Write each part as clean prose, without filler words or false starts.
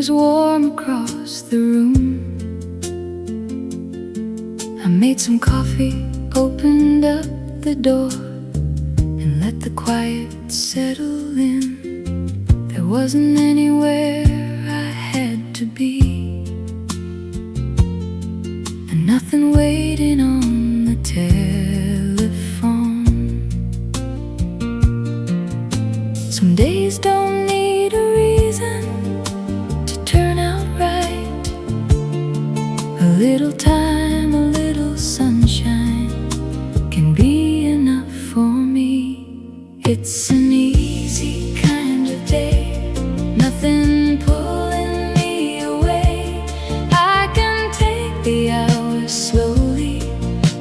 was warm across the room. I made some coffee, opened up the door, and let the quiet settle in. There wasn't anywhere I had to be, and nothing waiting on the telephone. Some days don't need a reason to turn out right. A little time, a little sunshine can be enough for me. It's an easy kind of day, nothing pulling me away. I can take the hours slowly,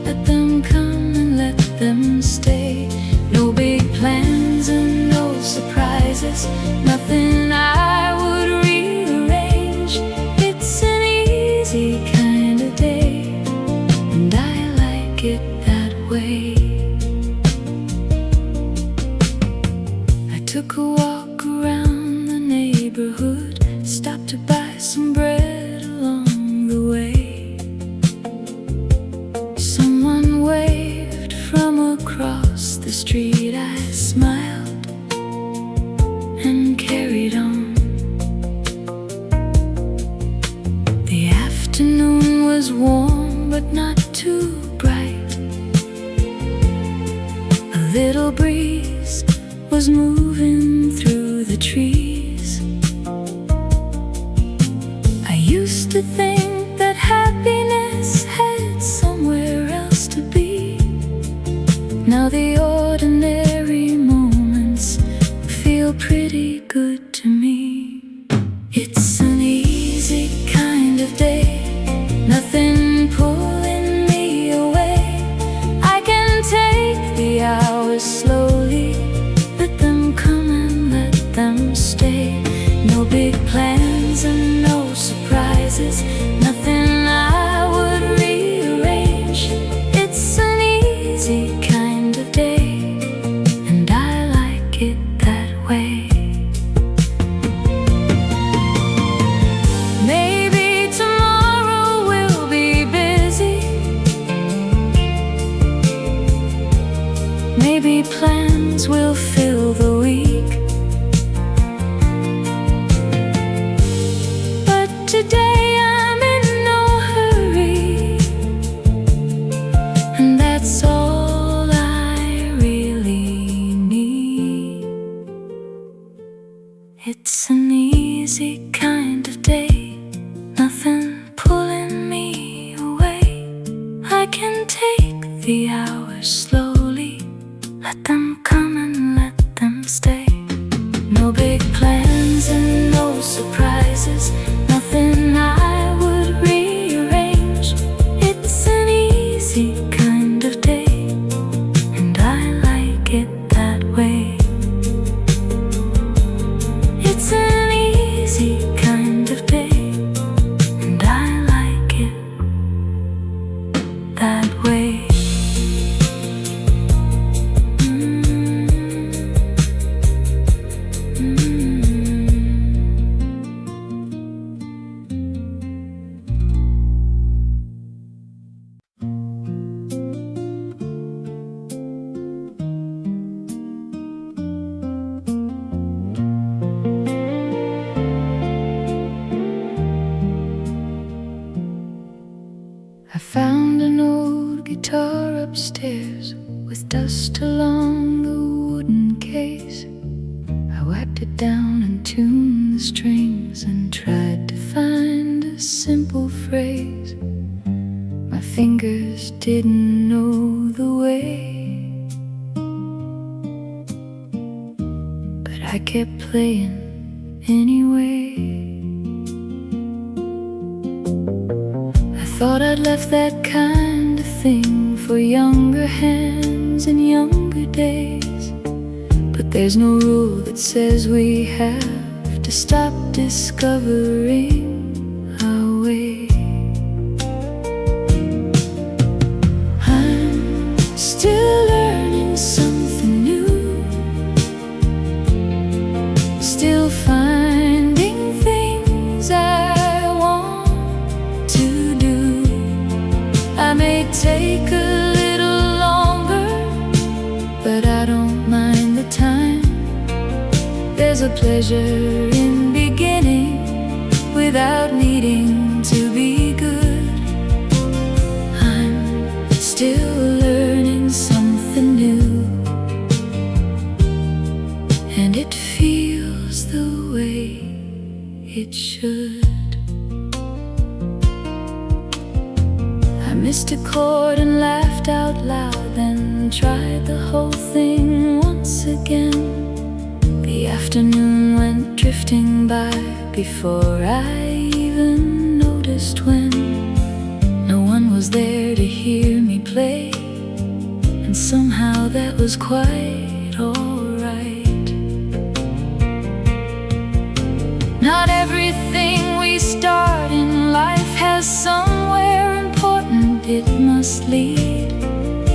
let them come and let them stay. No big plans and no surprises, nothing I would rearrange. It's an easy kind of day, and I like it that way. I took a walk around the neighborhood, stopped to buy some bread along the way. Someone waved from across the street. I smiled and carried on. The afternoon was warm but not too bright. A little breeze was moving through the trees. I used to think that happiness had somewhere else to be. Now the ordinary moments feel pretty good to me. It's an easy kind of day, nothing pulling me away. I can take the hours slowly, let them come and let them stay. No big plans and no surprises, nothing I would rearrange. It's an easy kind of day, and I like it that way. Maybe tomorrow will be busy, maybe plans will fill the week, but today I'm in no hurry, and that's all I really need. It's an easy kind of day, nothing pulling me away. I can take the hours slowly, let them come and let them stay. No big plans and no surprises, nothing I would rearrange. It's an easy kind of day, and I like it that way. It's an easy kind of day, and I like it that way. I found an old guitar upstairs with dust along the wooden case. I wiped it down and tuned the strings and tried to find a simple phrase. My fingers didn't know the way, but I kept playing anyway. Thought I'd left that kind of thing for younger hands in younger days, but there's no rule that says we have to stop discovering our way. I'm still learning something new, still finding things I There's a pleasure in beginning without needing to be good. I'm still learning something new, and it feels the way it should. I missed a chord and laughed out loud, then tried the whole thing once again. The afternoon went drifting by before I even noticed when. No one was there to hear me play, and somehow that was quite alright. Not everything we start in life has somewhere important it must lead.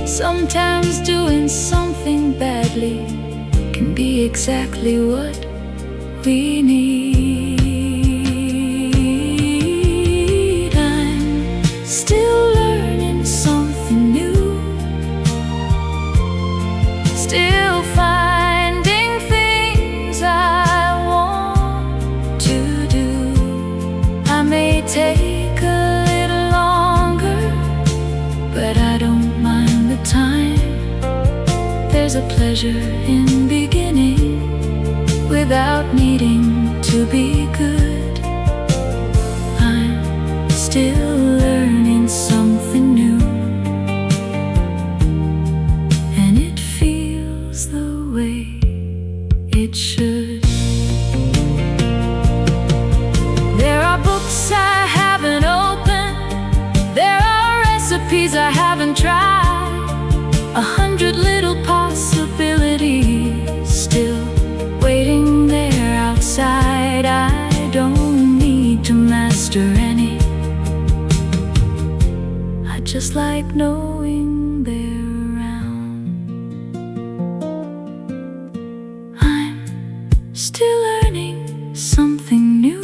Sometimes doing something badly can be exactly what we need. I'm still learning something new, still finding things I want to do. I may take a little longer, but I don't mind the time. There's a pleasure in beginning without needing to be good. I'm still learning something new, and it feels the way it should. There are books I haven't opened, there are recipes I haven't tried, 100 little possibilities still waiting there outside. I don't need to master any, I just like knowing they're around. I'm still learning something new,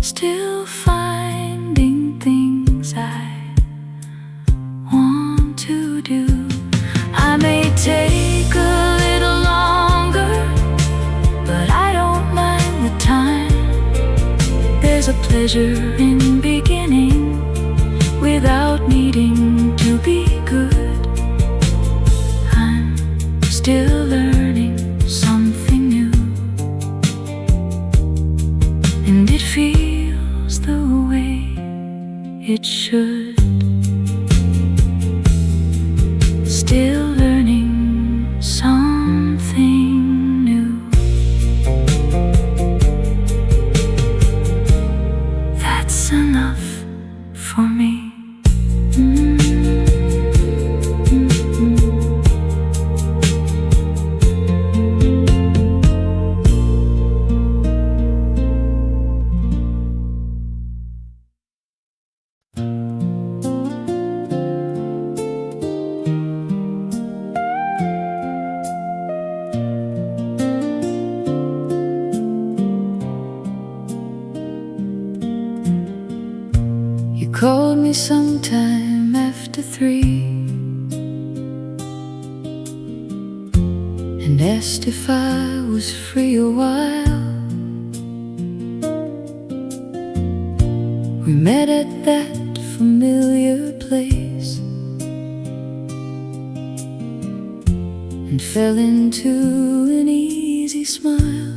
still finding things I want to do. I may take a little longer, but I don't mind the time. There's a pleasure in beginning without needing to be good. I'm still learning something new, and it feels the way it should. Still learning something new. That's enough for me. Called me sometime after 3 and asked if I was free a while. We met at that familiar place and fell into an easy smile.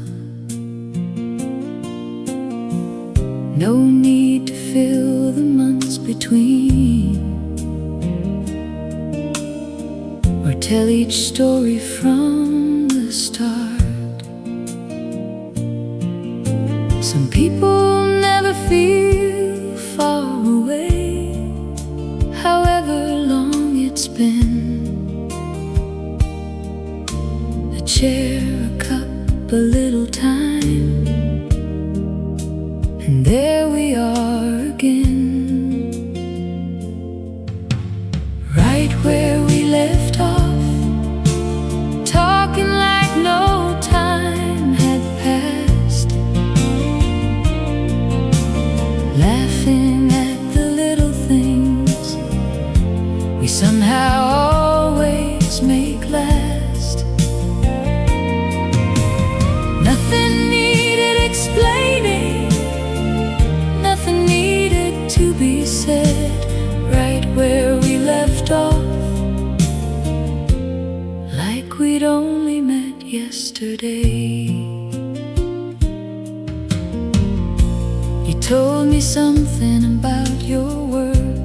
No need to fill the months between or tell each story from the start. Some people never feel far away, however long it's been. A chair, a cup, a little time, and there we are again, right where we left off, talking like no time had passed, laughing at the little things we somehow always make last. only met yesterday. You told me something about your work.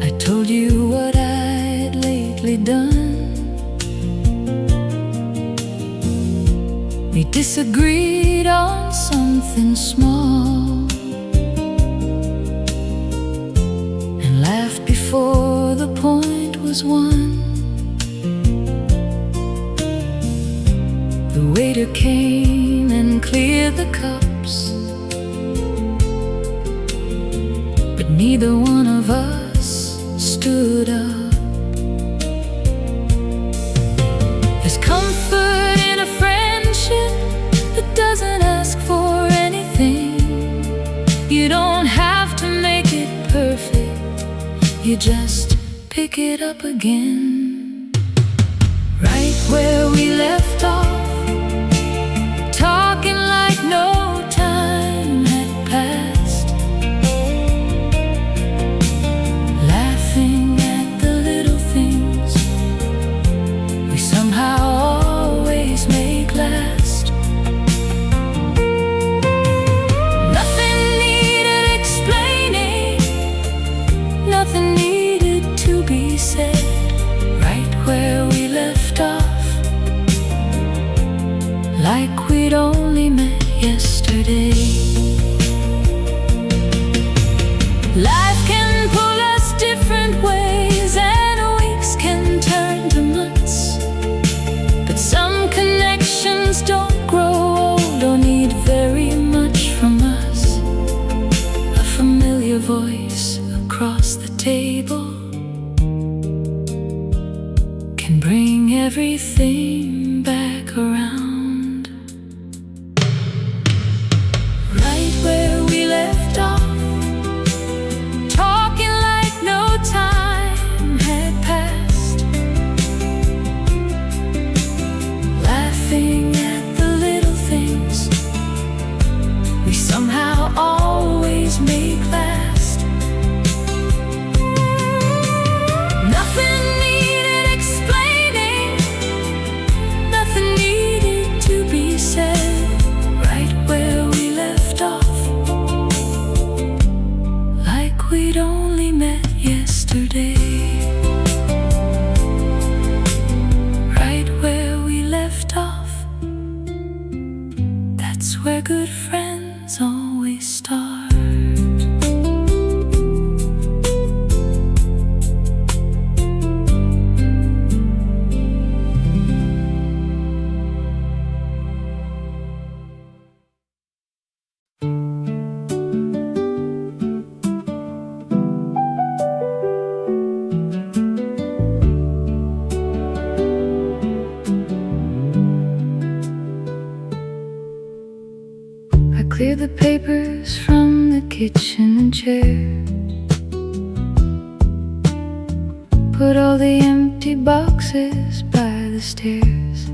I told you what I'd lately done. We disagreed on something small and laughed before the point was won. The waiter came and cleared the cups, but neither one of us stood up. There's comfort in a friendship that doesn't ask for anything. You don't have to make it perfect, you just pick it up again. Right where we left off, talking like no time had passed, laughing at the little things we somehow always make last. Nothing needed explaining, nothing needed to be said. Right where we left off, like we'd only met yesterday. Life can pull us different ways, and weeks can turn to months, but some connections don't grow old or need very much from us. A familiar voice across the table can bring everything back around. Right where we left off, talking like no time had passed, laughing at the little things we somehow always make last. Nothing needed explaining, nothing needed to be said. Right where we left off, like we'd only met yesterday. Right where we left off, that's where good friends always start. I clear the papers from the kitchen chair, put all the empty boxes by the stairs.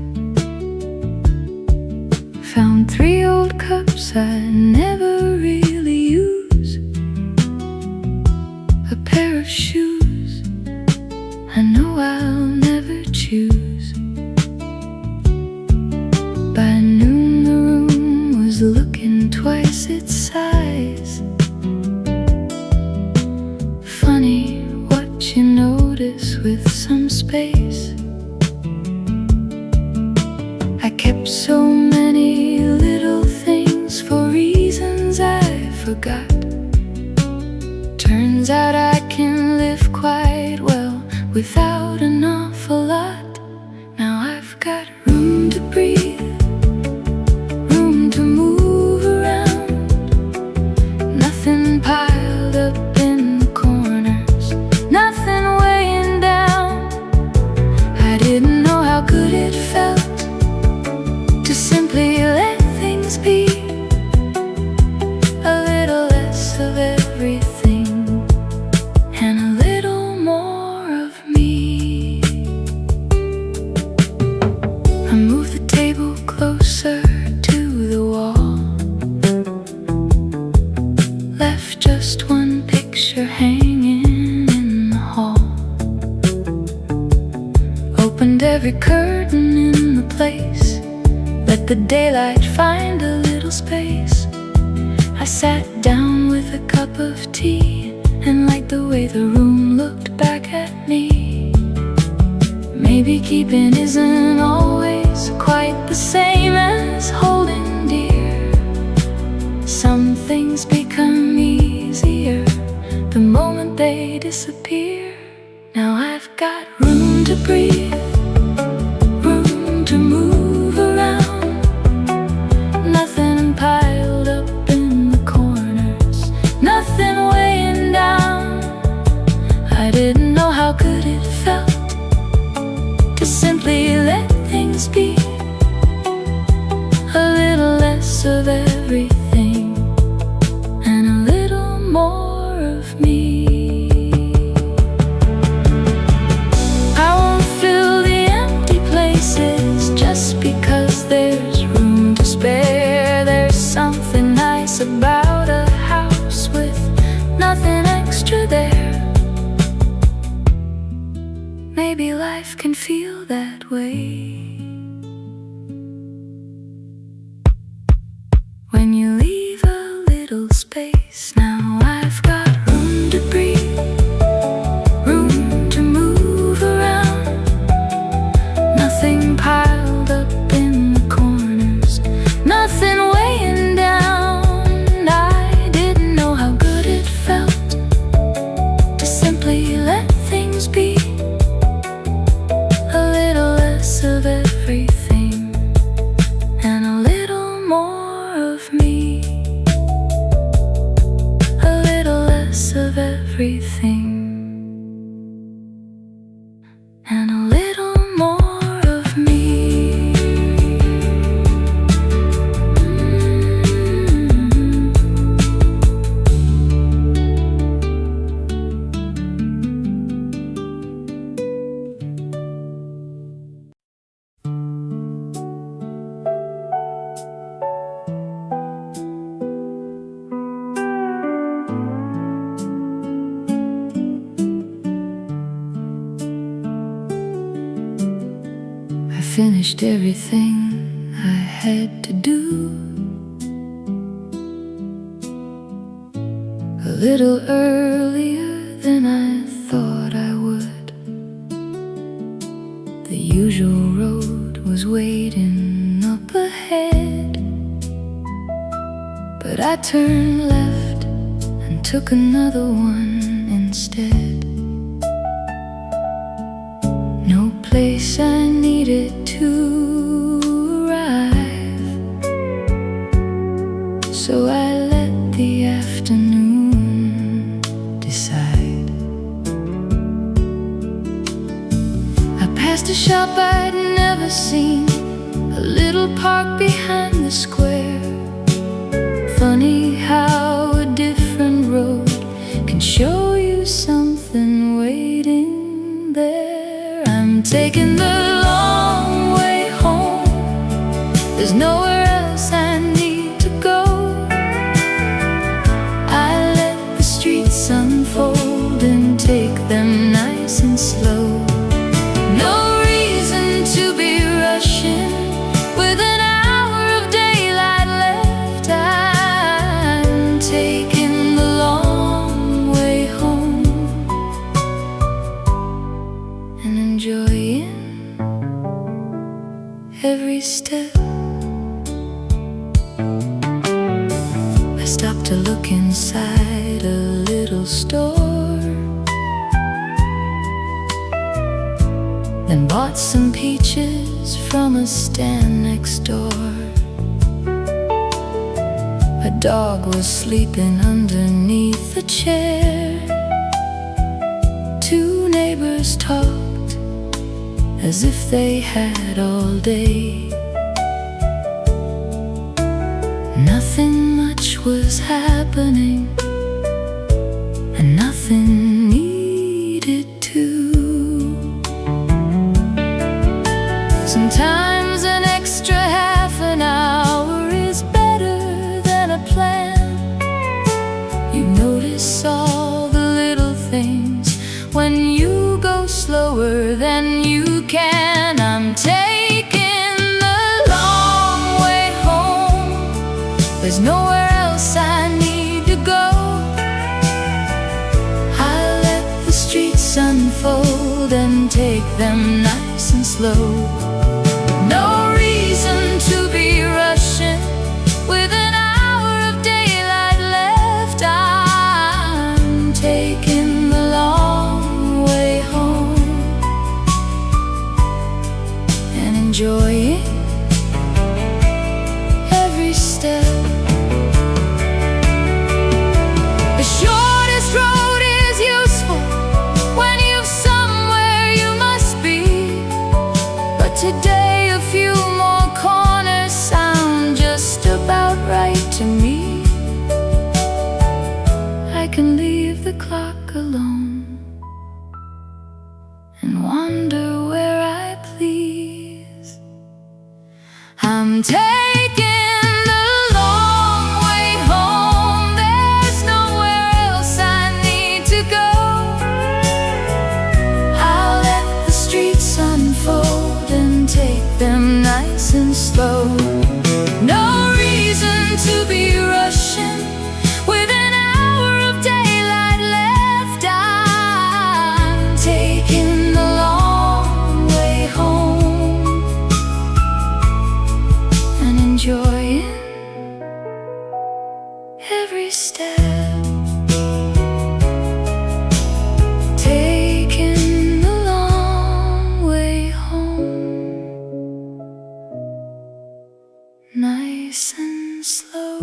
Found 3 old cups I never really use, a pair of shoes I know I'll never choose. By noon the room was looking twice its size. Funny what you notice with some space. I kept so many little things for reasons I forgot. Turns out I can live quite well without an awful lot. Now I've got room to breathe, room to move around, nothing piled up in the corners, nothing weighing down. I didn't know how good it felt to simply let things be, a little less of everything and a little more of me. Opened every curtain in the place, let the daylight find a little space. I sat down with a cup of tea and liked the way the room looked back at me. Maybe keeping isn't always quite the same as holding dear. Some things become easier the moment they disappear. Now I've got room to breathe, room to move around. Nothing piled up in the corners, nothing weighing down. I didn't know how good it felt to simply let things be. A little less of everything and a little more of me. I won't fill the empty places just because there's room to spare. There's something nice about a house with nothing extra there. Maybe life can feel that way when you leave a little space. Now I've got room to breathe, room to move around. Nothing piled up in the corners, nothing weighing down. I didn't know how good it felt to simply let things be. A little less of everything and a little more of me. A little less of everything and a little more of me. I finished everything I had to do a little earlier than I thought I would. The usual road was waiting up ahead, but I turned left and took another one instead. No place I needed to arrive, so I let the afternoon decide. I passed a shop I'd never seen, a little park behind the square. Funny how a different road can show you something waiting there. I'm taking the long way home, there's nowhere else I need to go. I let the streets unfold and take them nice and slow. No reason to be rushing with an hour of daylight left. I'm taking the long way home and enjoying every step. I stopped to look inside a little store, then bought some peaches from a stand next door. A dog was sleeping underneath a chair. Two neighbors talked as if they had all day. Nothing much was happening, and nothing needed to. Sometimes an extra half an hour is better than a plan. You notice all the little things when you go slower than you can. I'm taking the long way home. There's nowhere else I need to go. I let the streets unfold and take them nice and slow. No reason to be rushing with an hour of daylight left. I'm taking the long way home and enjoying every step. The shortest road is useful when you've somewhere you must be, but today a few more corners sound just about right to me. I can leave the clock alone and wander where I please. I'm taking the long way home. There's nowhere else I need to go. I'll let the streets unfold and take them nice and slow. No reason to be rushing with an hour of daylight left. I'm taking the long way home and enjoying every step. Taking the long way home, nice and slow.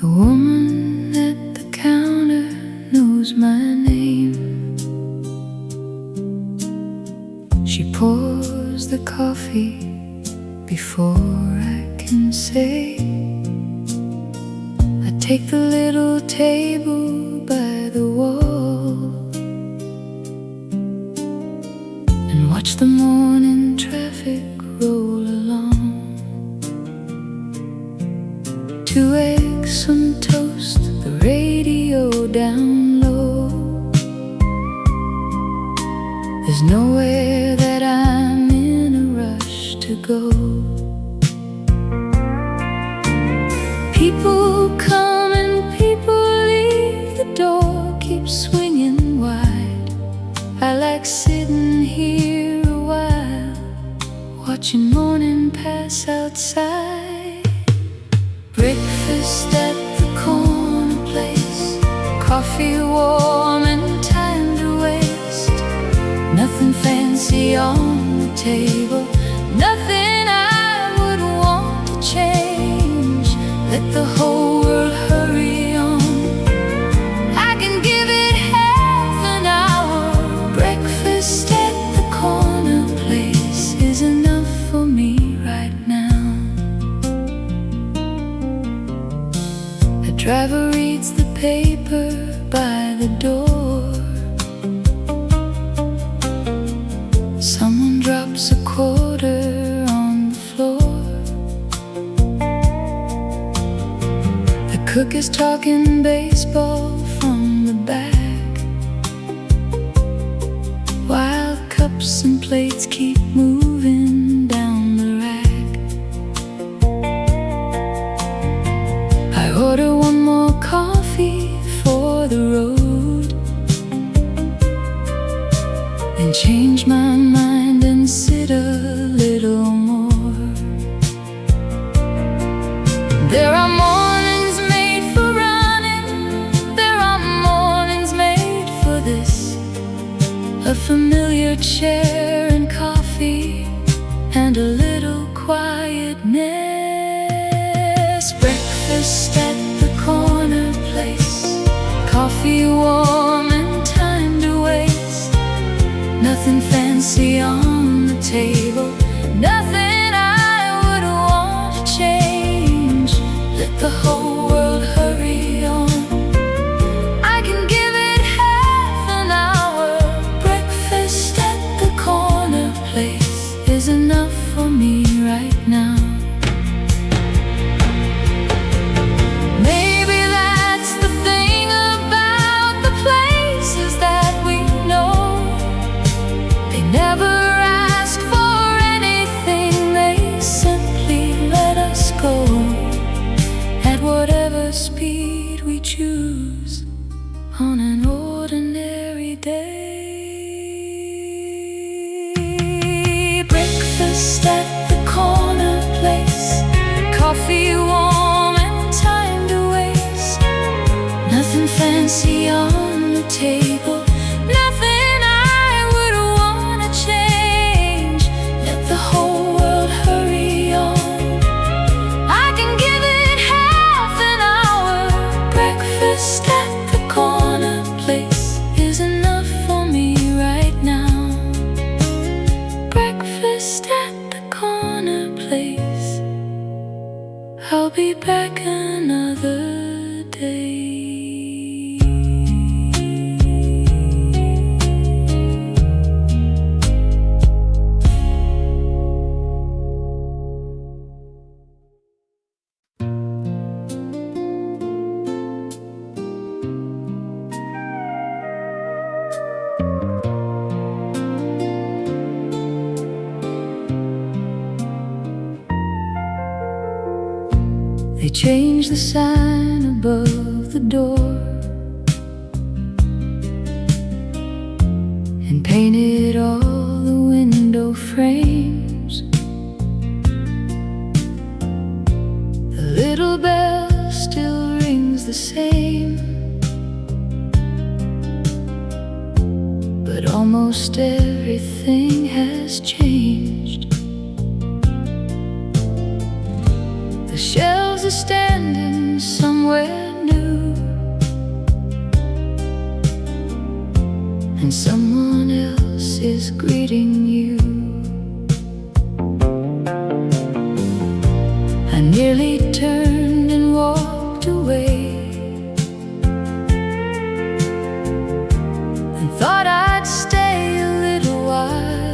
The woman at the counter knows my name. She pours the coffee before I can say. I take the little table by the wall and watch the morning traffic roll along. 2 eggs, some toast, the radio down low. There's nowhere that I'm in a rush to go. People come and people leave, the door keeps swinging wide. I like sitting here a while, watching morning pass outside. Breakfast at the corner place, coffee warm and time to waste. Nothing fancy on the table, nothing I would want to change. Let the whole world hurry on, I can give it half an hour. Breakfast at the corner place is enough for me right now. The driver reads the paper by the door. Someone drops a quarter on the floor. The cook is talking baseball from the back, while cups and plates keep moving down the rack. I order one more coffee for the road, then change my mind and sit a little more. There are mornings made for running, there are mornings made for this. A familiar chair and coffee and a little quietness. Breakfast at the corner place, coffee warm and time to waste. Nothing fancy on the table, nothing I the whole world hurry on. I can give it half an hour. Breakfast at the corner place is enough for me right now. Maybe that's the thing about the places that we know. They never ask for anything, they simply let us go at whatever speed we choose on an ordinary day. Breakfast at the corner place, coffee warm and time to waste. Nothing fancy on the table, nothing I would wanna change. Let the whole world hurry on. I can give it half an hour. Breakfast at the corner place is enough for me right now. Breakfast at the corner place, I'll be back another day. They changed the sign above the door and painted all the window frames. The little bell still rings the same, but almost everything has changed. The shelves are standing somewhere new, and someone else is greeting you. I nearly turned and walked away, and thought I'd stay a little while.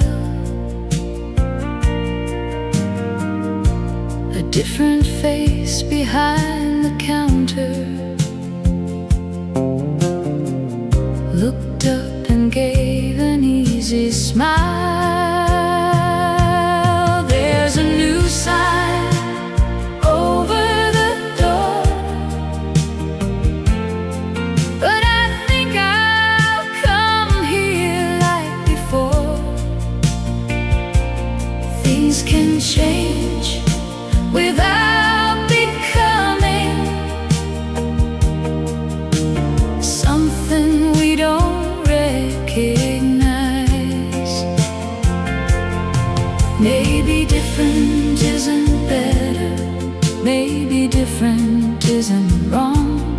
A different face behind the counter looked up and gave an easy smile. There's a new sign over the door, but I think I'll come here like before. Things can change without becoming something we don't recognize. Maybe different isn't better, maybe different isn't wrong.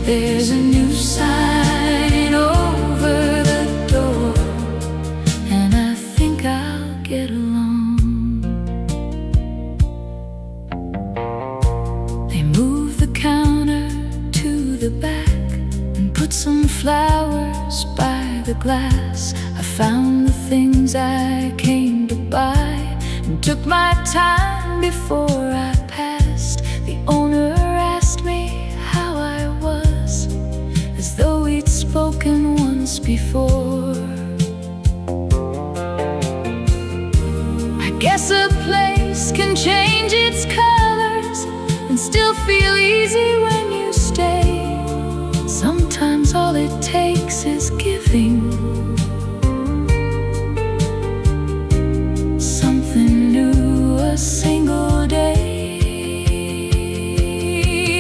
There's a new sign over the door, and I think I'll get along. They moved the counter to the back and put some flowers by the glass. I found the things I came to buy and took my time before I passed. The owner asked me how I was, as though we'd spoken once before. I guess a place can change its colors and still feel easy when you stay. Sometimes all it takes is giving something new a single day.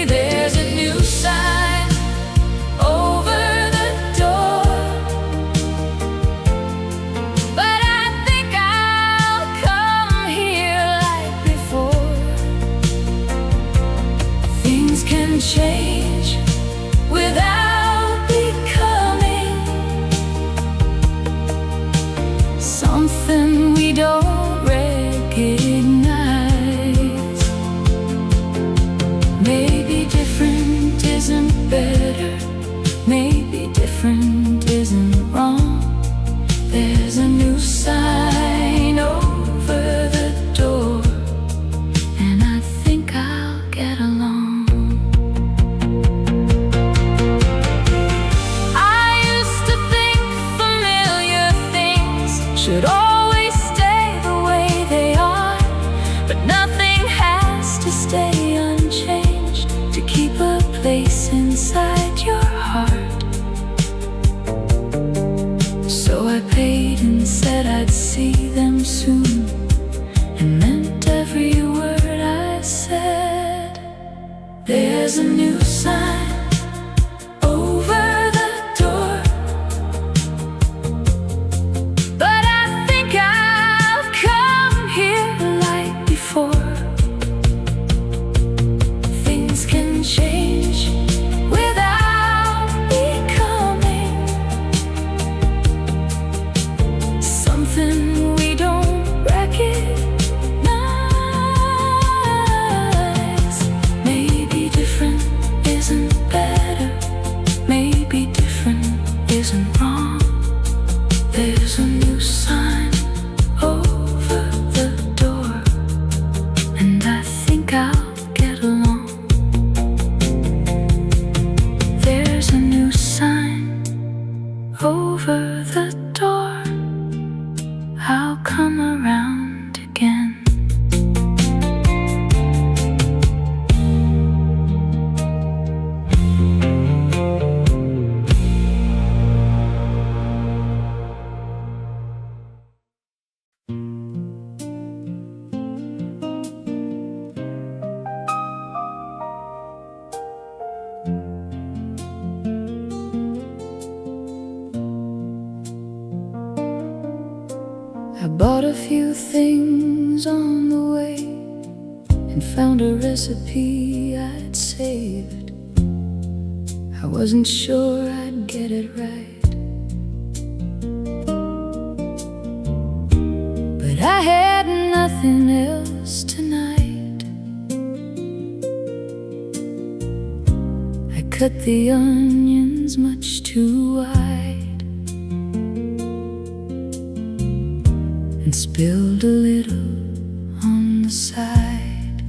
There's a new sign over the door, but I think I'll come here like before. Things can There's a new sign over the door, but I think I'll come here like before. Things can change without me coming. Something we don't recognize. Maybe different isn't better. Maybe different isn't wrong. There's a new sign over the door, and I think I'll get along. There's a new sign over the door. I'll come around again. I bought a few things on the way and found a recipe I'd saved. I wasn't sure I'd get it right, but I had nothing else tonight. I cut the onions much too wide and spilled a little on the side.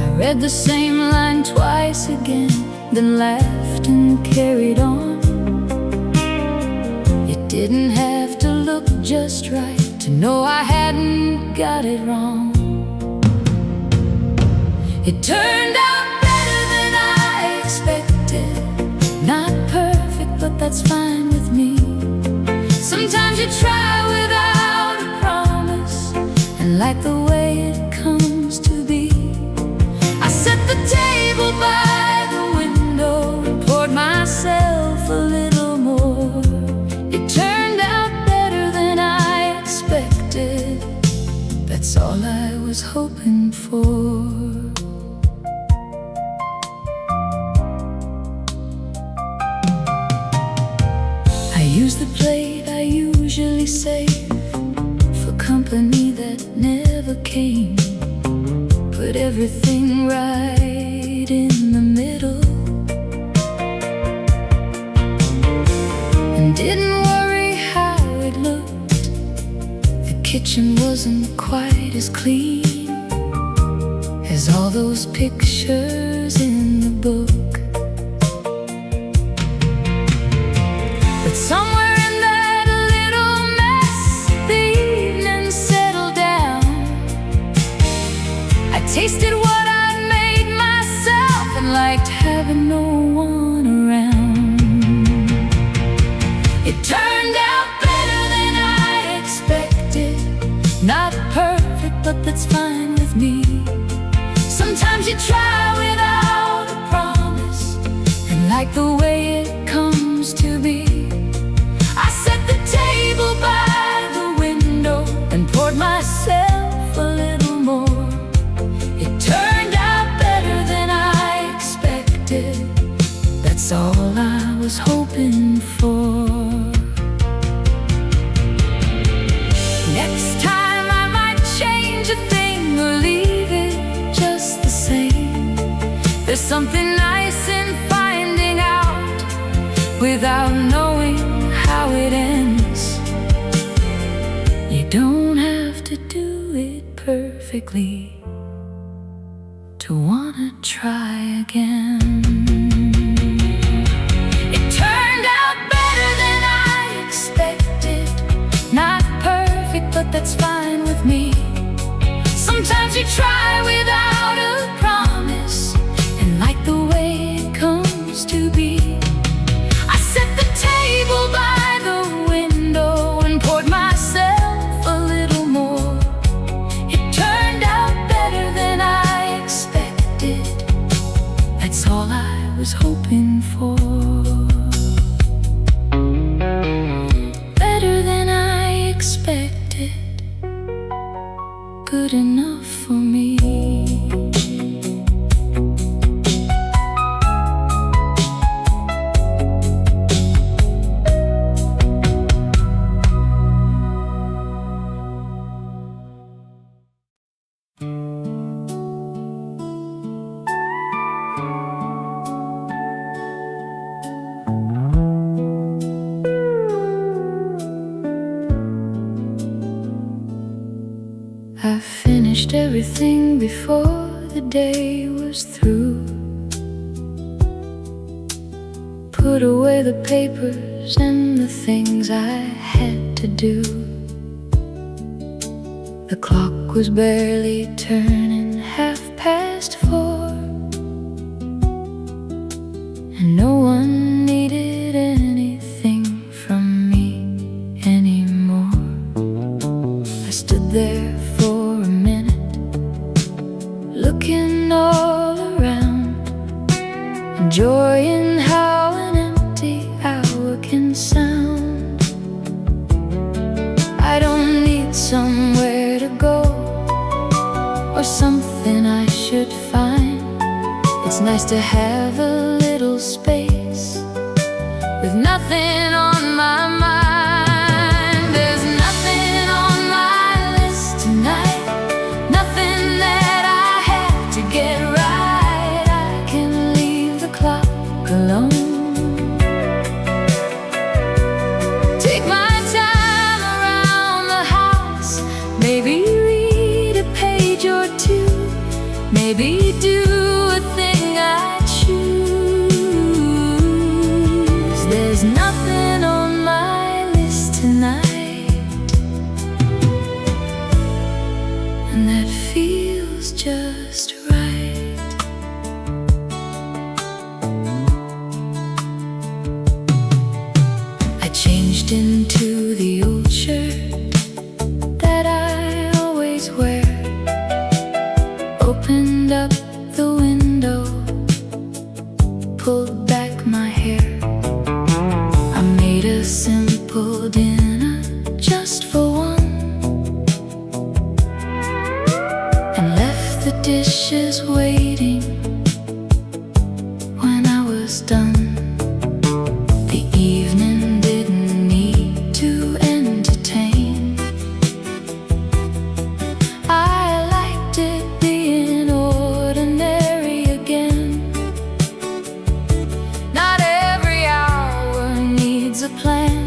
I read the same line twice again, then laughed and carried on. You didn't have to look just right to know I hadn't got it wrong. It turned out better than I expected. Not perfect, but that's fine with me. Sometimes you try without a promise and like the way it comes to be. I set the table by the window and poured myself a little more. It turned out better than I expected. That's all I was hoping for. I used the plate I usually save for company that never came. Put everything right in the middle and didn't worry how it looked. The kitchen wasn't quite as clean as all those pictures in the book. But somewhere in that little mess, the evening settled down. I tasted what I'd made myself and liked having no one around. It turned out better than I expected. Not perfect, but that's fine with me. Sometimes you try without a promise and like the way it comes to be. I set the table by the window and poured myself a little more. It turned out better than I expected. That's all I was hoping for. Next time I might change a thing or leave it just the same. There's something nice in finding out without knowing how it ends. You don't have to do it perfectly to wanna try again. It turned out better than I expected. Not perfect, but that's fine with me. Sometimes you try without a promise and like the way it comes to be. I set the table by the window and poured myself a little more. It turned out better than I expected. it good enough for me? I finished everything before the day was through. Put away the papers and the things I had to do. The clock was barely turning 4:30, and no one needed anything from me anymore. I stood there for a minute, looking all around, enjoying how an empty hour can sound. I don't need somewhere to go or something I should find. It's nice to have a little space with nothing on my mind. There's nothing on my list tonight, nothing that I have to get right. I can leave the clock alone, take my time around the house, maybe read a page or two, maybe do a thing I choose. There's nothing on my list tonight, and that feels just right. I changed into the old shirt that I always wear, opened up the window, pulled back my hair. I made a simple dinner just for one, and left the dishes waiting when I was done. The evening didn't need to entertain. I liked it being ordinary again. Not every hour needs a plan,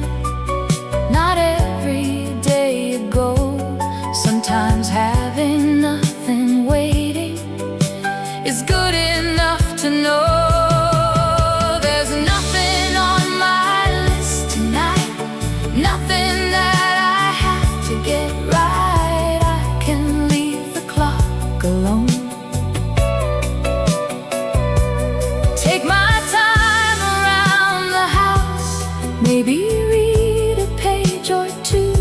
not every day a goal. Sometimes having nothing waiting is good enough to know. There's nothing on my list tonight, nothing that I have to get right. I can leave the clock alone, take my time around the house, maybe read a page or two,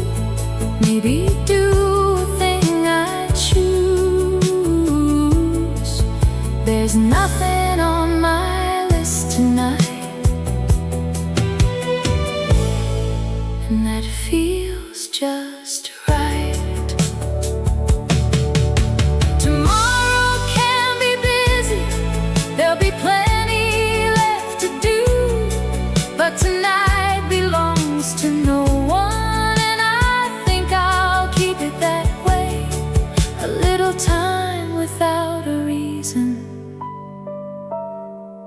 maybe do a thing I choose. There's nothing on my list tonight, and that feels just right. Tomorrow can be busy, there'll be plenty left to do, but tonight belongs to no one, and I think I'll keep it that way. A little time without a reason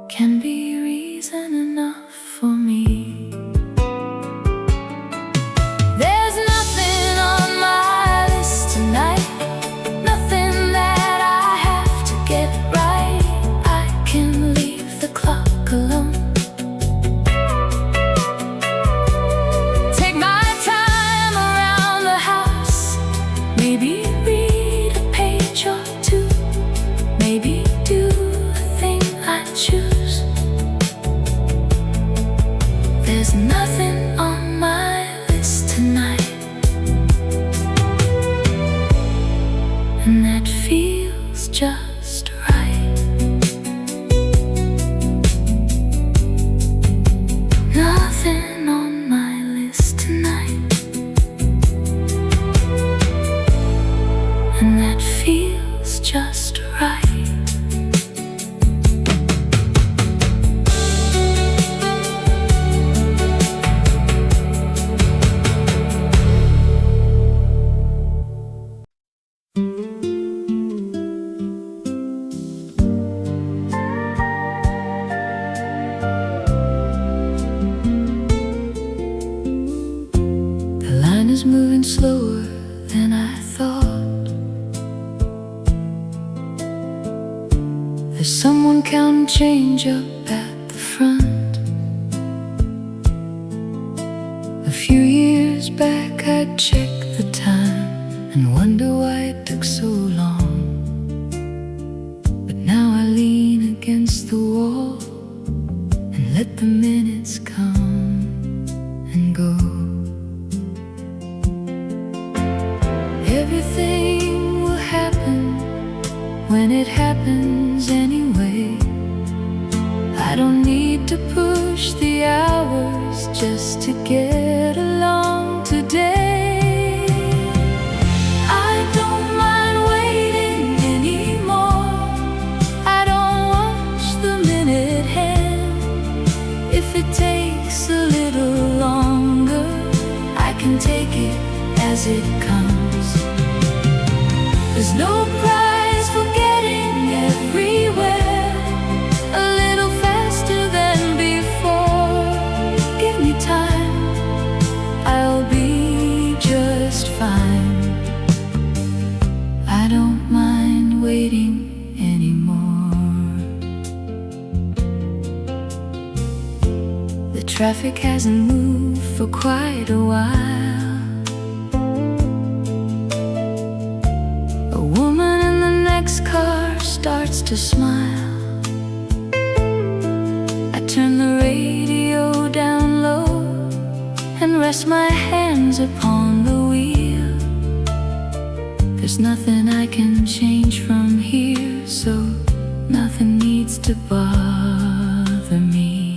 can be reason enough for me. There's nothing on my list tonight, nothing that I have to get right. I can leave the clock alone, take my time around the house, maybe read a page or two, maybe do a thing I choose. There's nothing on my list tonight, and that feels just right. Nothing on my list tonight, slower than I thought. There's someone counting change up at the front. A few years back I'd check the time and wonder why it took so long. But now I lean against the wall and let the minutes come and go. Everything will happen when it happens anyway. I don't need to push the hours just to get along today. I don't mind waiting anymore. I don't watch the minute hand. If it takes a little longer, I can take it as it comes. There's no prize for getting everywhere a little faster than before. Give me time, I'll be just fine. I don't mind waiting anymore. The traffic hasn't moved for quite a while. Car starts to smile. I turn the radio down low and rest my hands upon the wheel. There's nothing I can change from here, so nothing needs to bother me.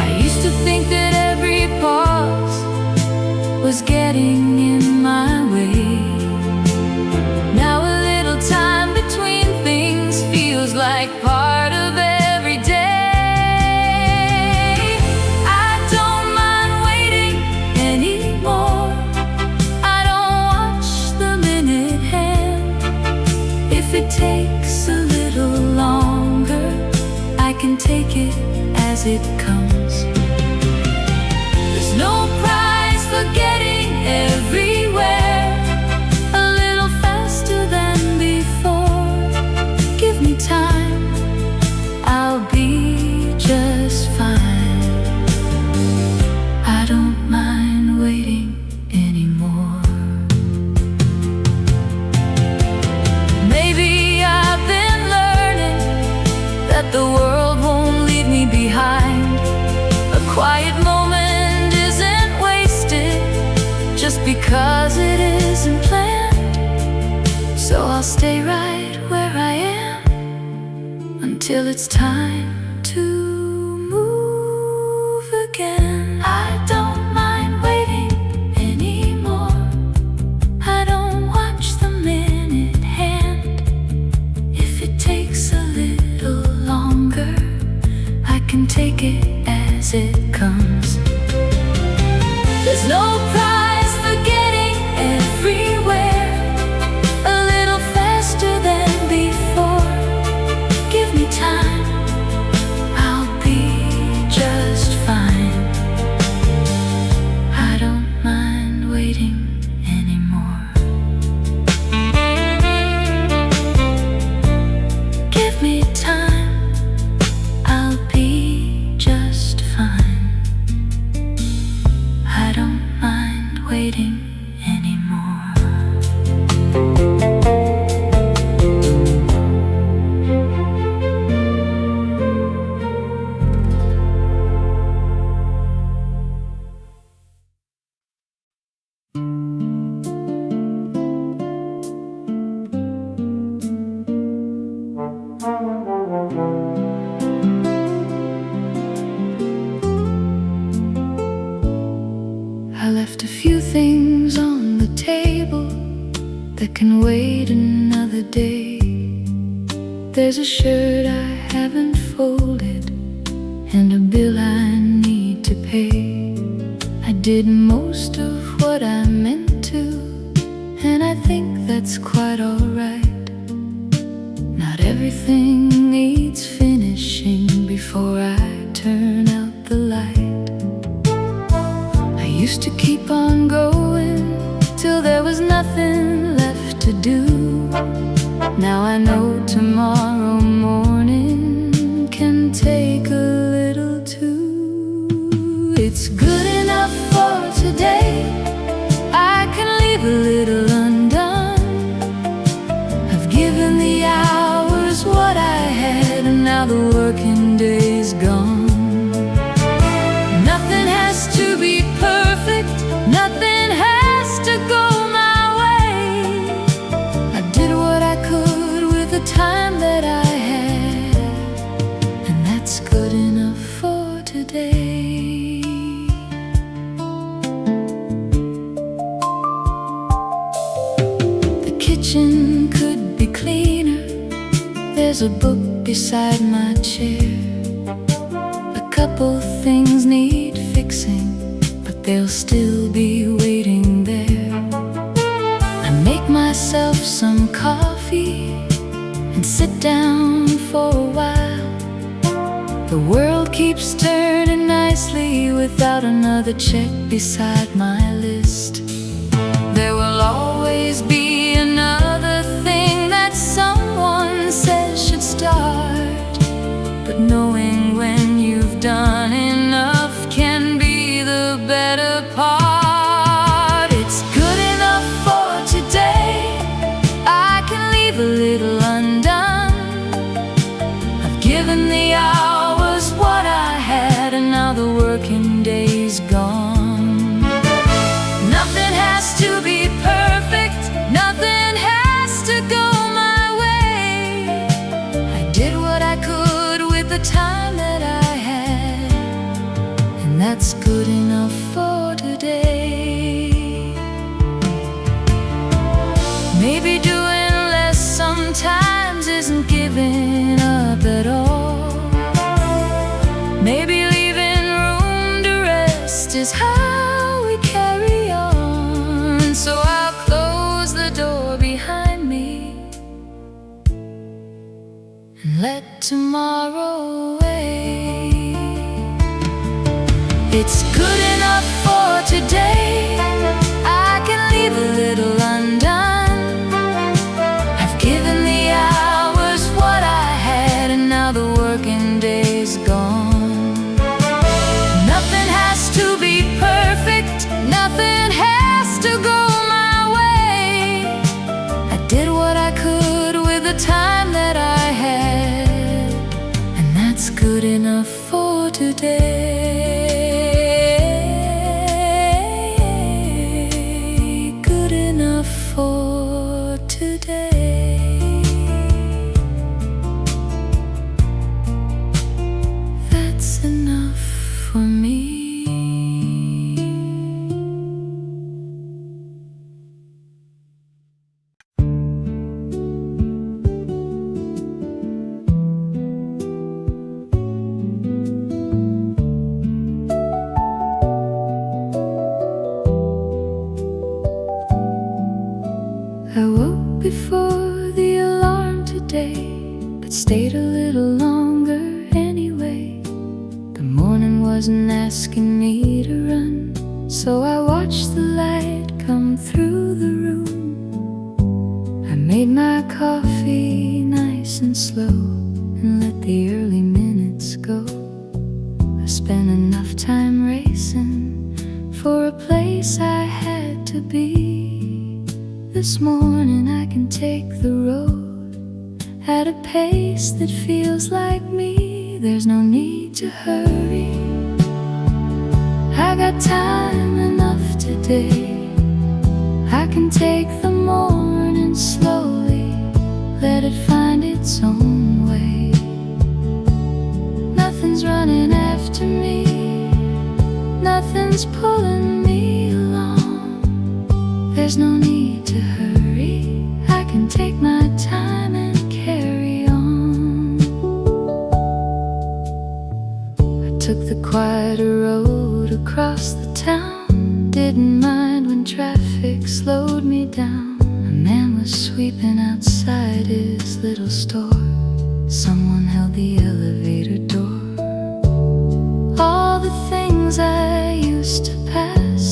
I used to think that every pause was getting in my way. Time between things feels like part of every day. I don't mind waiting anymore. I don't watch the minute hand. If it takes a little longer, I can take it as it comes. There's no prize for getting everywhere time. I'll be just fine. I don't mind waiting anymore. Maybe I've been learning that the world won't leave me behind. A quiet moment isn't wasted just because it isn't planned. So I'll stay right where I am until it's time to move again. I don't mind waiting anymore. I don't watch the minute hand. If it takes a little longer, I can take it as it comes. There's no prize for getting everywhere a little faster than before. Give me time, I'll be just fine. I don't mind waiting anymore. Give me time, I'll be just fine. I don't mind waiting anymore. I left a few things on the table that can wait another day. There's a shirt I haven't folded and a bill I need to pay. I did most of what I meant to, and I think that's quite alright. Not everything needs finishing before I turn out the light. used to keep on going till there was nothing left to do. Now I know tomorrow morning can take a little too. It's good enough for today. I can leave a little undone. I've given the hours what I had, and now the working day's gone. Nothing has to be perfect, nothing has to go my way. I did what I could with the time that I had, and that's good enough for today. The kitchen could be cleaner. There's a book beside my chair. A couple things need fixing, but they'll still be waiting there. I make myself some coffee and sit down for a while. The world keeps turning nicely without another check beside my list. There will always be another thing that someone says should start, but knowing when you've done enough can be the better part. It's good enough for today. I can leave a little undone. I've given the hours what I had, and now the working day's gone. Nothing has to be perfect, nothing has to go my way. I did what I could with the time that I had, and that's good enough for today. Maybe doing less sometimes isn't giving up at all. Maybe leaving room to rest is how we carry on. So I'll close the door behind me and let tomorrow wait. It's good enough for today. I can leave a little undone. I've given the hours what I had, and now the working day's gone. Nothing has to be perfect, nothing has to go my way. I did what I could with the time that I had, and that's good enough for today. Good enough for today. That's enough for me. I woke before the alarm today, but stayed a little longer anyway. The morning wasn't asking me to run, so I watched the light come through the room. I made my coffee nice and slow and let the early minutes go. I spent enough time racing for a place I had to be. This morning I can take the road at a pace that feels like me. There's no need to hurry. I got time enough today. I can take the morning slowly, let it find its own way. Nothing's running after me, nothing's pulling me along. There's no need to hurry. I can take my time and carry on. I took the quieter road across the town. Didn't mind when traffic slowed me down. A man was sweeping outside his little store. Someone held the elevator door. All the things I used to pass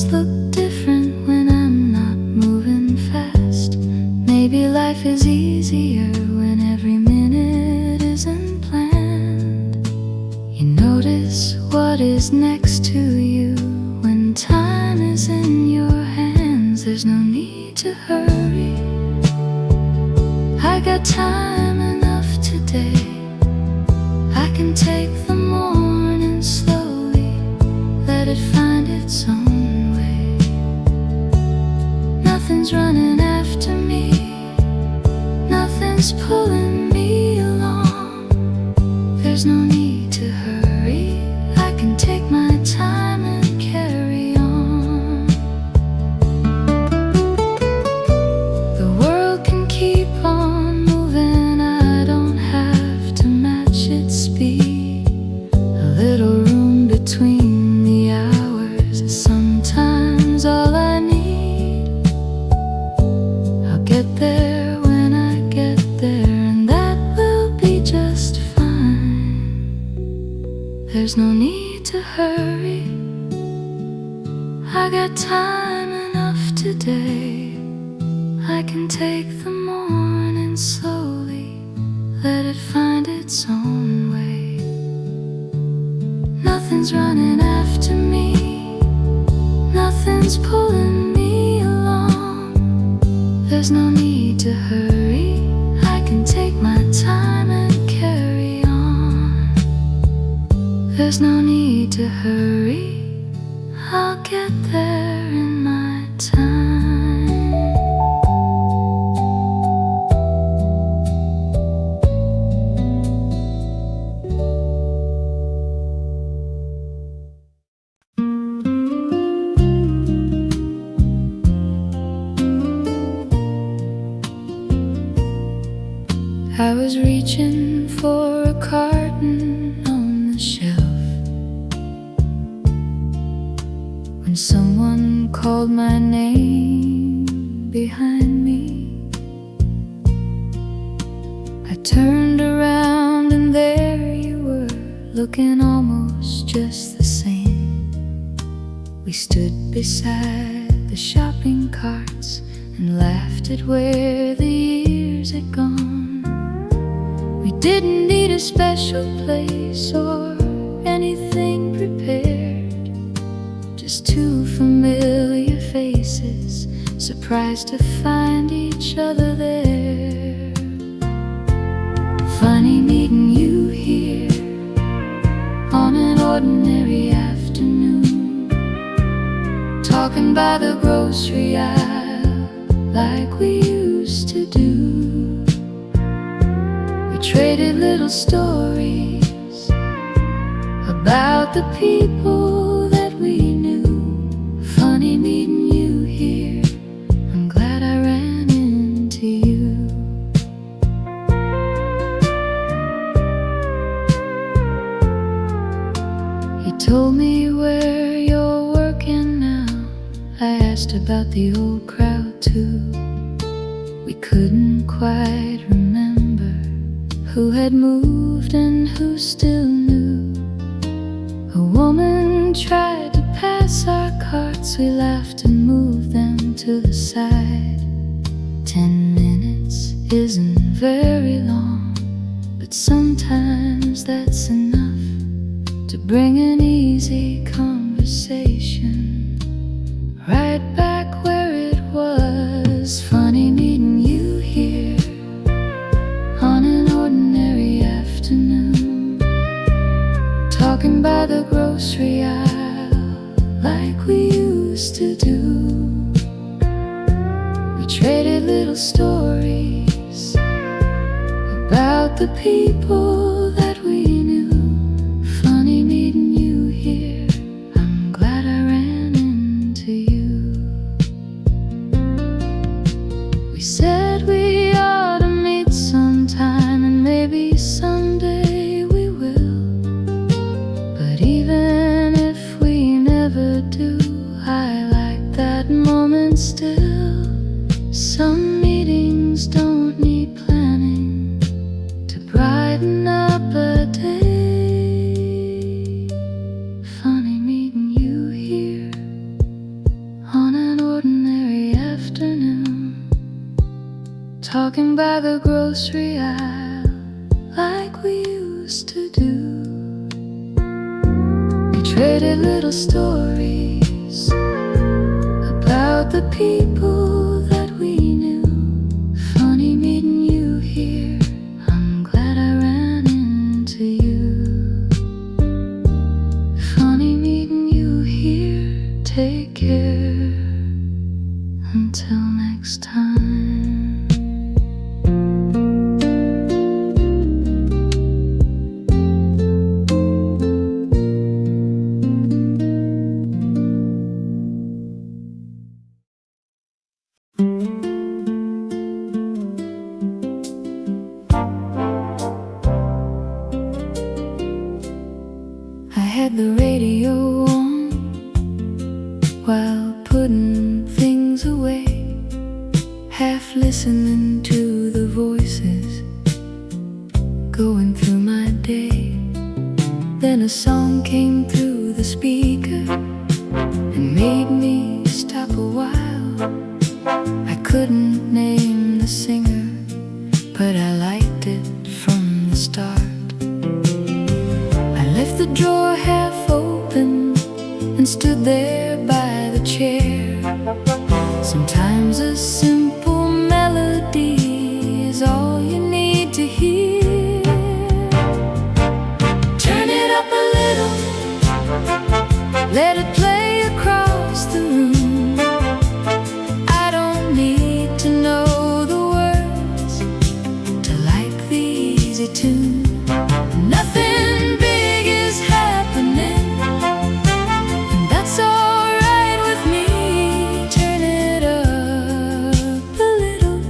life is easier when every minute isn't planned. You notice what is next to you when time is in your hands. There's no need to hurry. I got time enough today. I can take the morning slowly, let it find its own way. Nothing's running after me, nothing's pulling me along. There's no need to hurry. I can take my time and carry on. The world can keep on moving, I don't have to match its speed. A little room between the hours is sometimes all I need. I'll get there when I get there, and that will be just fine. There's no need to hurry. I got time enough today. I can take the morning slowly, let it find its own way. Nothing's running after me, nothing's pulling me along. There's no need to hurry. I can take my time and carry on. There's no need to hurry. I'll get there in my time. I was reaching for a carton on the shelf when someone called my name behind me. I turned around and there you were, looking almost just the same. We stood beside the shopping carts and laughed at where the years had gone. We didn't need a special place or anything prepared, just two familiar faces, surprised to find each other there. Funny meeting you here on an ordinary afternoon, talking by the grocery aisle like we used to do. Traded little stories about the people that we knew. Funny meeting you here, I'm glad I ran into you. You told me where you're working now. I asked about the old crowd too. We couldn't quite remember who had moved and who still knew. A woman tried to pass our carts. We laughed and moved them to the side. 10 minutes isn't very long, but sometimes that's enough to bring an easy conversation right back where it was. Funny meeting you here on an ordinary afternoon, talking by the grocery aisle like we used to do. We traded little stories about the people that we knew. Funny meeting you here, I'm glad I ran into you. We said we ought to meet sometime, and maybe someday we will. But even if we never do, I like that moment still. Some meetings don't need planning to brighten up talking by the grocery aisle like we used to do. We traded little stories about the people that we knew. Funny meeting you here, I'm glad I ran into you. Funny meeting you here, take care until next time. I had the radio on while putting things away, half listening to the voices going through my day. Then a song came through the speaker and made me stop a while. I couldn't name the singer, but I liked it from the start. I left the drawer half open and stood there by the chair. Sometimes a simple melody is all you need to hear. Turn it up a little, let it play across the room. I don't need to know the words to like the easy tune. Nothing big is happening, and that's alright with me. Turn it up a little,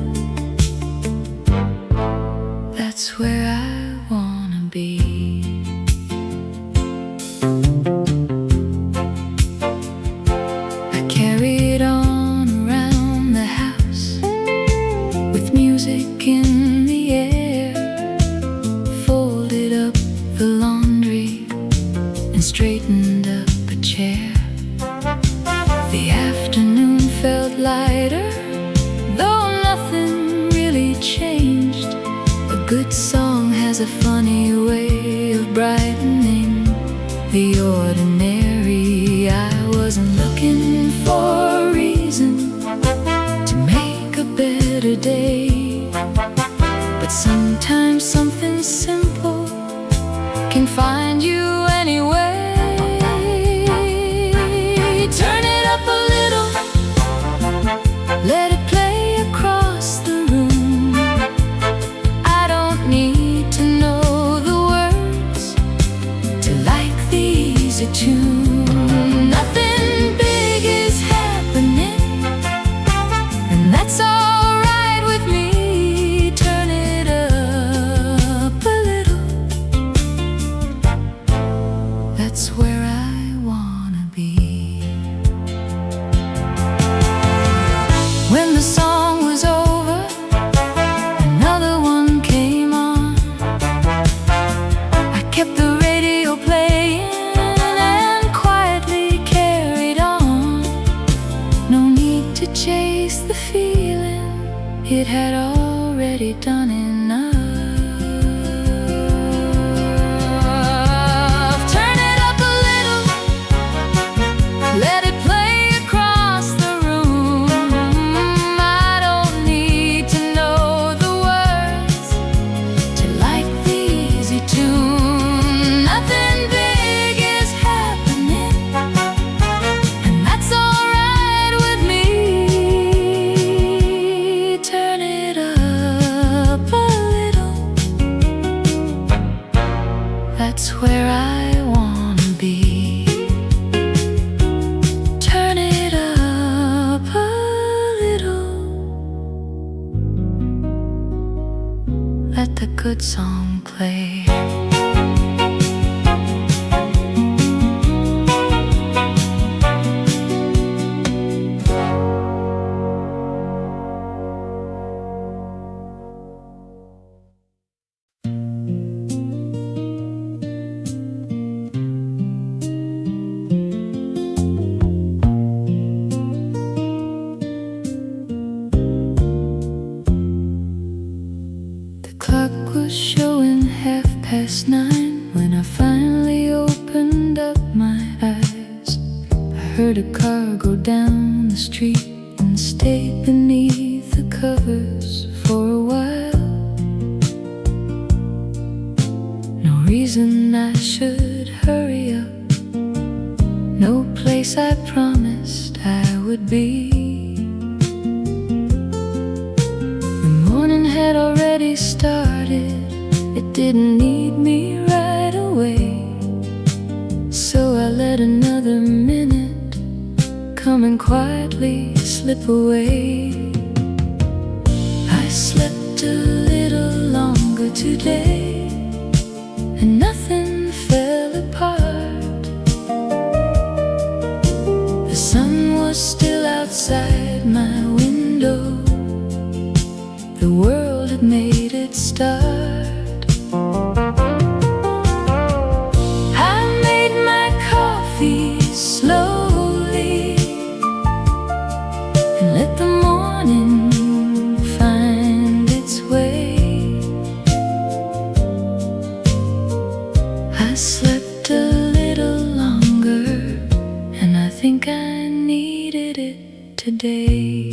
that's where I wanna be. I carried on around the house with music in the air, folded up the laundry and straightened up a chair. The afternoon felt lighter, though nothing really changed. A good song has a funny way of brightening the ordinary. I wasn't looking for a reason to make a better day, but sometimes something simple can find you anyway. Turn it up a little, let it play across the room. I don't need to know the words to like the easy tune. Nothing big is happening, and that's alright with me. Turn it up a little, that's where I wanna be. When the song was over, another one came on. I kept the radio playing and quietly carried on. No need to chase the feeling, it had already done enough. Turn it up a little, let it play across the room. I don't need to know the words to like the easy tune. Nothing big is happening, and that's alright with me. Turn it up a little, that's where I wanna be. Turn it up a little, let the good song play. the street and stayed beneath the covers for a while. No reason I should hurry up, no place I promised I would be. The morning had already started, it didn't need me right away. So I let another minute come and quietly slip away. I slept a little longer today, and nothing fell apart. The sun was still outside my window, the world had made its start. I made my coffee slowly and let the morning find its way. I slept a little longer, and I think I needed it today.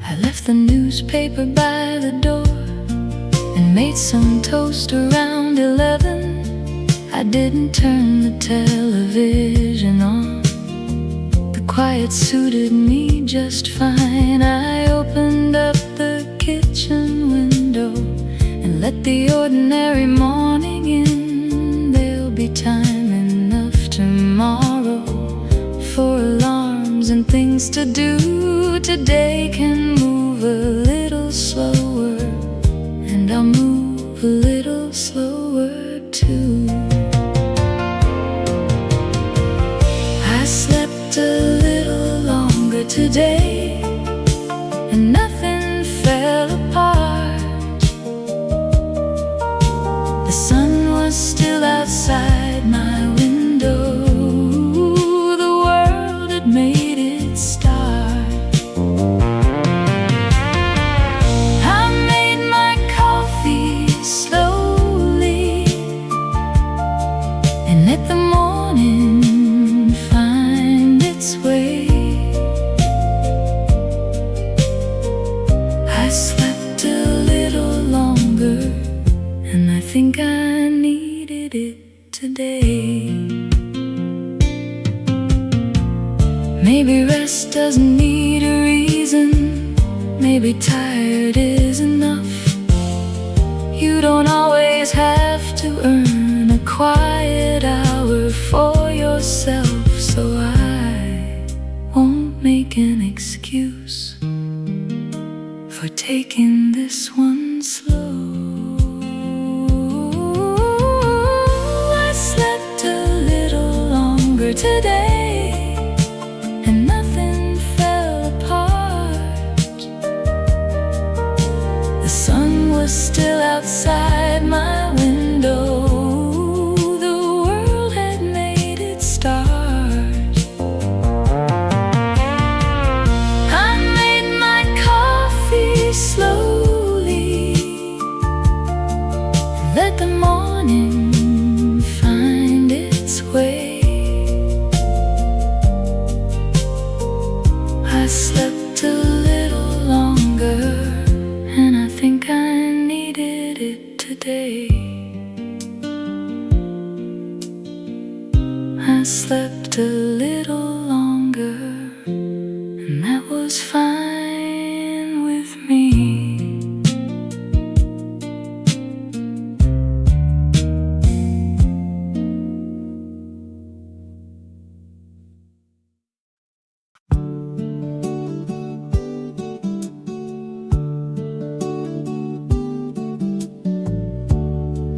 I left the newspaper by the door and made some toast around 11. I didn't turn the television on, the quiet suited me just fine. I opened up the kitchen window and let the ordinary morning in. There'll be time enough tomorrow for alarms and things to do. Today can move a little slower, and I'll move a little slower too. I slept a little longer today, and nothing fell apart. The sun was still outside my window, the world had made its start. I made my coffee slowly and let the morning find its way. I slept a little longer, and I think I needed it today. Maybe rest doesn't need a reason, maybe tired is enough. You don't always have to earn a quiet hour for yourself, so I won't make an excuse for taking this one slow. I slept a little longer today, and nothing fell apart. The sun was still outside my window, the world had made its start. I made my coffee slowly, let the morning find its way. I slept a little longer, and I think I needed it today. I slept a little longer, and that was fine with me.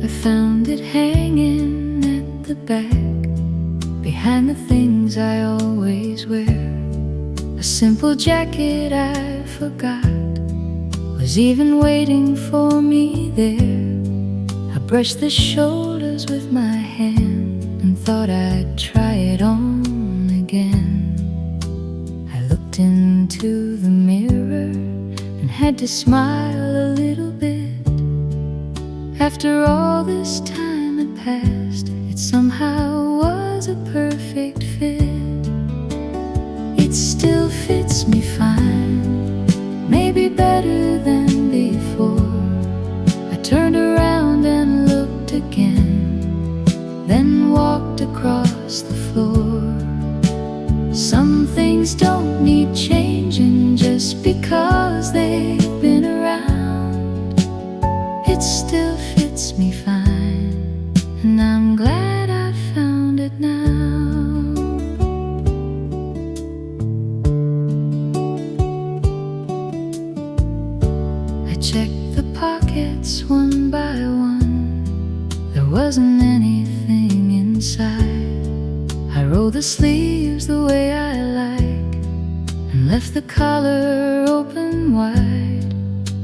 I found it hanging at the back, behind the things I always wear. A simple jacket I forgot was even waiting for me there. I brushed the shoulders with my hand and thought I'd try it on again. I looked into the mirror and had to smile a little bit. After all this time had passed, it somehow was a perfect fit. it still fits me fine, maybe better than before. I turned around and looked again, then walked across the floor. Some things don't need changing just because they've been around. It still fits me fine, and I'm glad I found it now. I checked the pockets one by one, there wasn't anything inside. I rolled the sleeves the way I like and left the collar open wide.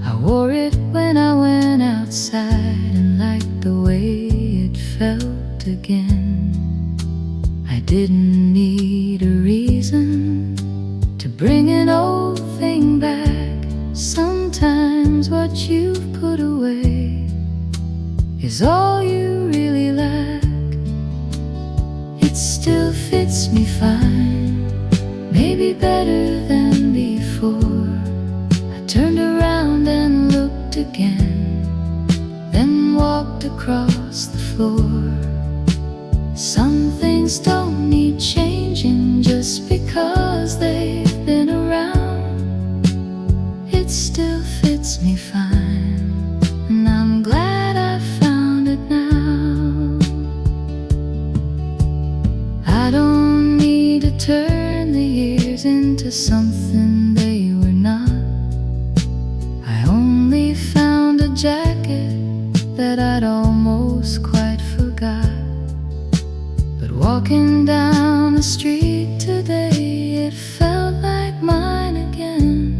I wore it when I went outside and liked the way it felt again. I didn't need a reason to bring an old thing back. Sometimes what you've put away is all you really lack. It still fits me fine, maybe better than before. I turned around and looked again, then walked across the floor. Some things don't need changing just because they've been around. It still fits me fine, and I'm glad I found it now. I don't need to turn the years into something they were not. I only found a jacket that I'd almost quite forgot. But walking down the street today, it felt like mine again.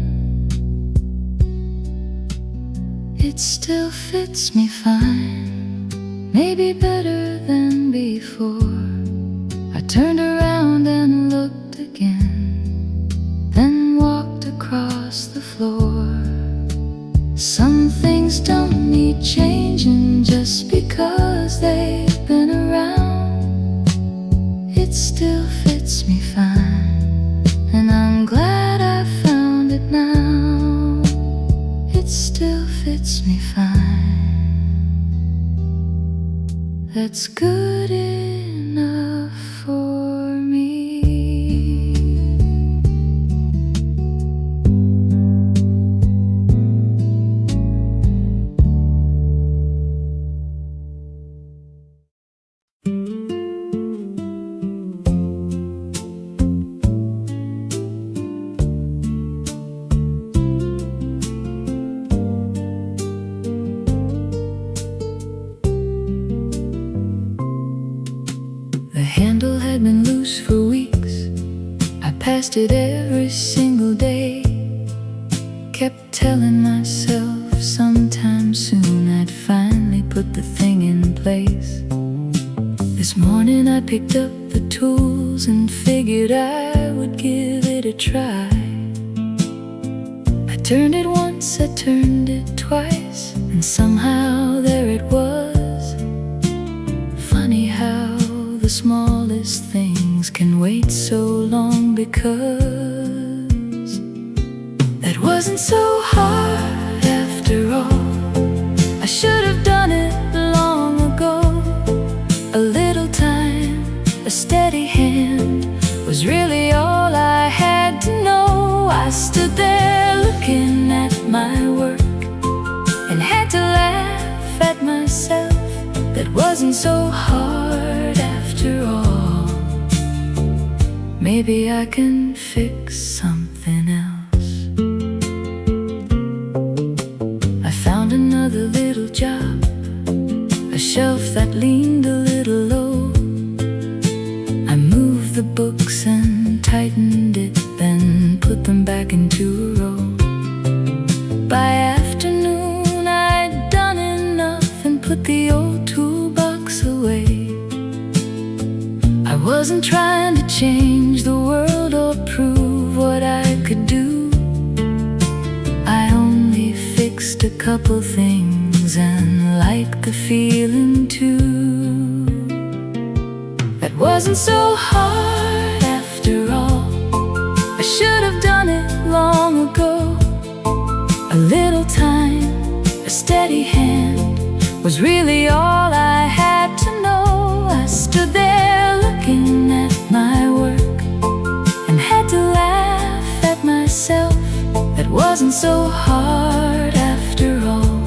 It still fits me fine, maybe better than before. I turned around and looked again, then walked across the floor. Some things don't need changing just because they've been around. It still fits me fine, and I'm glad I found it now. It still fits me fine. That's good enough for me. The handle had been loose for weeks. I passed it every single day. Kept telling myself sometime soon I'd finally put the thing in place. This morning I picked up the tools and figured I would give it a try. I turned it once, I turned it twice, and somehow there it was. Funny how the smallest things can wait so long, because that wasn't so hard after all. I should have done it long ago. A little time, a steady hand was really all I had to know. I stood there looking at my work and had to laugh at myself. That wasn't so hard after all. Maybe I can fix something else. I found another little job, a shelf that leaned a little low. I moved the books and tightened it, then put them back into a row. By afternoon I'd done enough and put the old toolbox away. I wasn't trying to change the world or prove what I could do. I only fixed a couple things and liked the feeling too. That wasn't so hard after all. I was really all I had to know. I stood there looking at my work and had to laugh at myself. That wasn't so hard after all.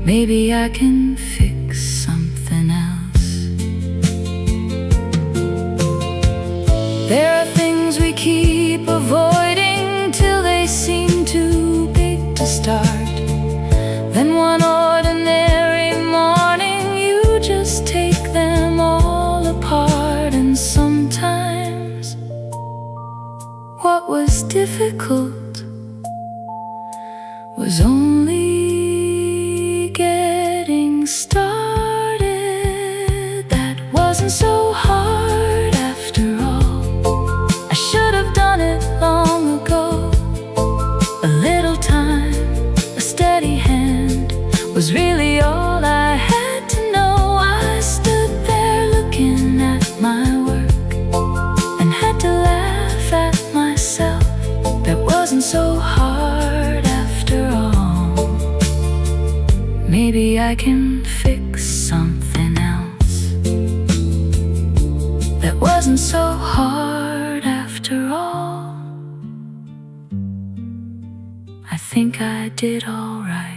Maybe I can fix something else. There are things we keep avoiding till they seem too big to start. Then one ordinary morning you just take them all apart. And sometimes what was difficult was only getting started. That wasn't so hard after all. I should have done it long ago. A little time, a steady hand was really all I had to know. I stood there looking at my work and had to laugh at myself. That wasn't so hard after all. Maybe I can fix something else. That wasn't so hard after all. I think I did all right.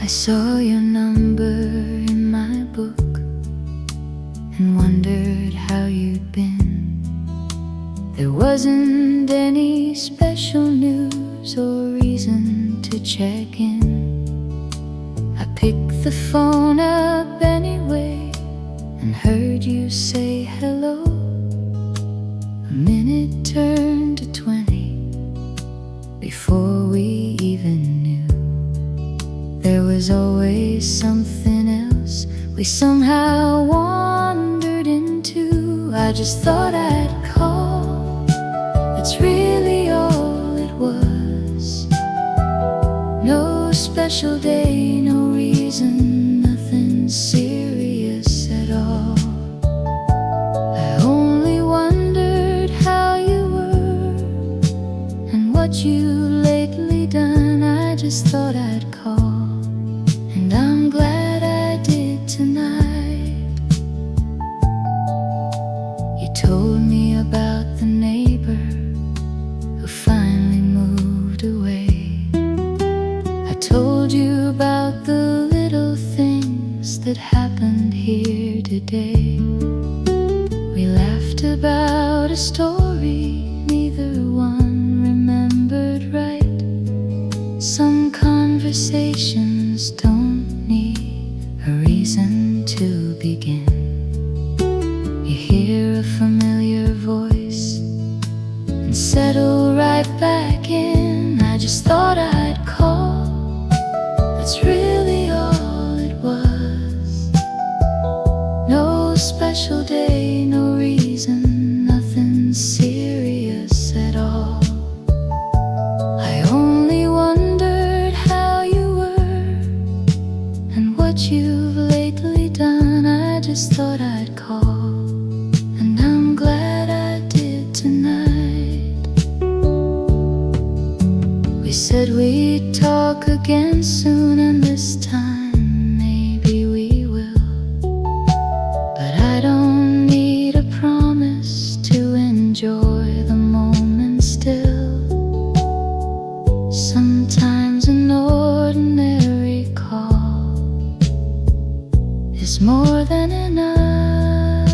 I saw your number in my book and wondered how you'd been. There wasn't any special news or reason to check in. I picked the phone up anyway and heard you say hello. A minute turned to 20 before we even knew. There was always something else we somehow wandered into. I just thought I'd call. That's really all it was. No special day, no reason, nothing serious at all. I only wondered how you were and what you lately done. I just thought I'd call. And I'm glad I did tonight. You told me about the neighbor who finally moved away. I told you about the little things that happened here today. We laughed about a story neither one remembered right. Some conversations don't need a reason to begin. You hear a familiar voice and settle right back in. I just thought I'd call. That's really all it was. No special day, no reason, nothing serious at all. I only wondered how you were and what you've lately done. I just thought I'd call. And I'm glad I did tonight. We said we'd talk again soon, and this time maybe we will. But I don't need a promise to enjoy the moment still. Sometimes an ordinary call is more than enough.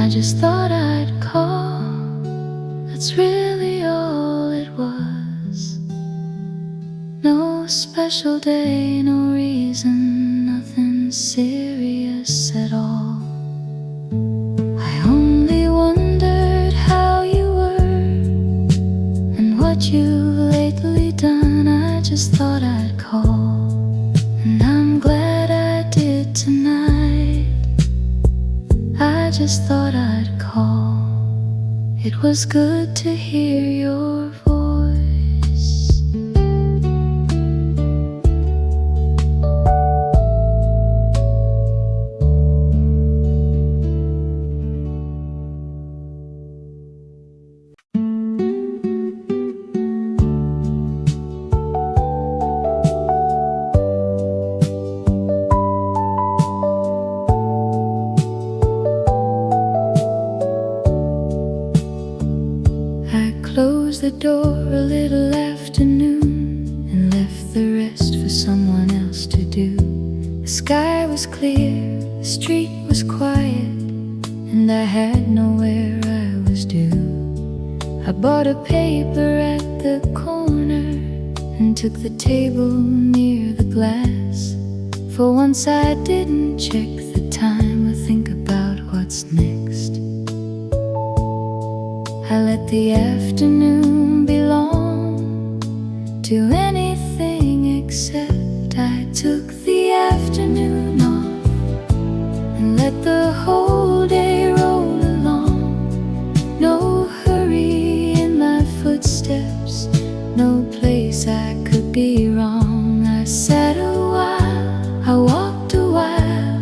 I just thought I'd call. That's really all it was. No special day, no reason, nothing serious at all. I only wondered how you were and what you've lately done. I just thought I'd call. And I'm glad I did tonight. just thought I'd call. It was good to hear your voice. Closed the door a little afternoon and left the rest for someone else to do. The sky was clear, the street was quiet, and I had nowhere I was due. I bought a paper at the corner and took the table near the glass. For once I didn't check the time or think about what's next. I let the afternoon belong to anything except I took the afternoon off and let the whole day roll along. No hurry in my footsteps, no place I could be wrong. I sat a while, I walked a while,